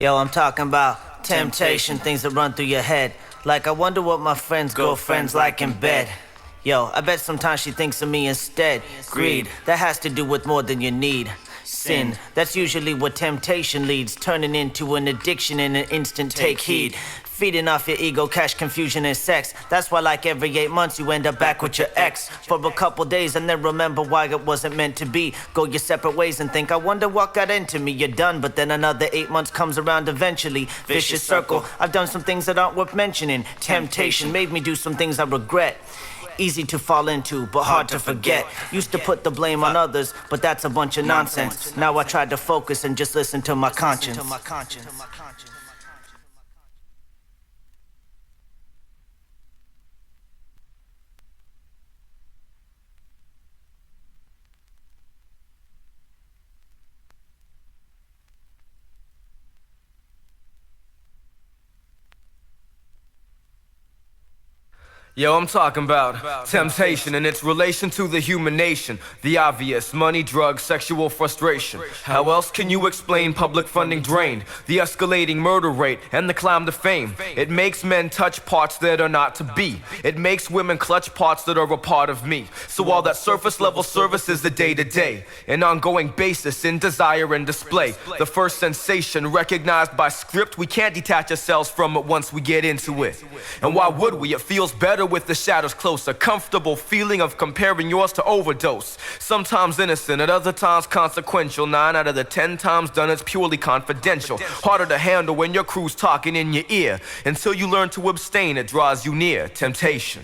Yo, I'm talking about temptation, things that run through your head. Like, I wonder what my friend's girlfriend's like in bed. Yo, I bet sometimes she thinks of me instead. Greed, that has to do with more than you need. Sin, that's usually what temptation leads, turning into an addiction in an instant. Take heed. Feeding off your ego, cash, confusion, and sex. That's why like every 8 months you end up back with your ex for a couple days and then remember why it wasn't meant to be. Go your separate ways and think, I wonder what got into me. You're done, but then another 8 months comes around eventually. Vicious circle. I've done some things that aren't worth mentioning. Temptation made me do some things I regret. Easy to fall into, but hard to forget. Used to put the blame on others, but that's a bunch of nonsense. Now I try to focus and just listen to my conscience. Yo, I'm talking about temptation and its relation to the human nation. The obvious, money, drugs, sexual frustration. How else can you explain public funding drained? The escalating murder rate and the climb to fame. It makes men touch parts that are not to be. It makes women clutch parts that are a part of me. So all that surface level service is the day-to-day, an ongoing basis in desire and display. The first sensation recognized by script, we can't detach ourselves from it once we get into it. And why would we? It feels better with the shadows closer. Comfortable feeling of comparing yours to overdose. Sometimes innocent, at other times consequential. 9 out of the 10 times done it's purely confidential. Harder to handle when your crew's talking in your ear. Until you learn to abstain, it draws you near. Temptation.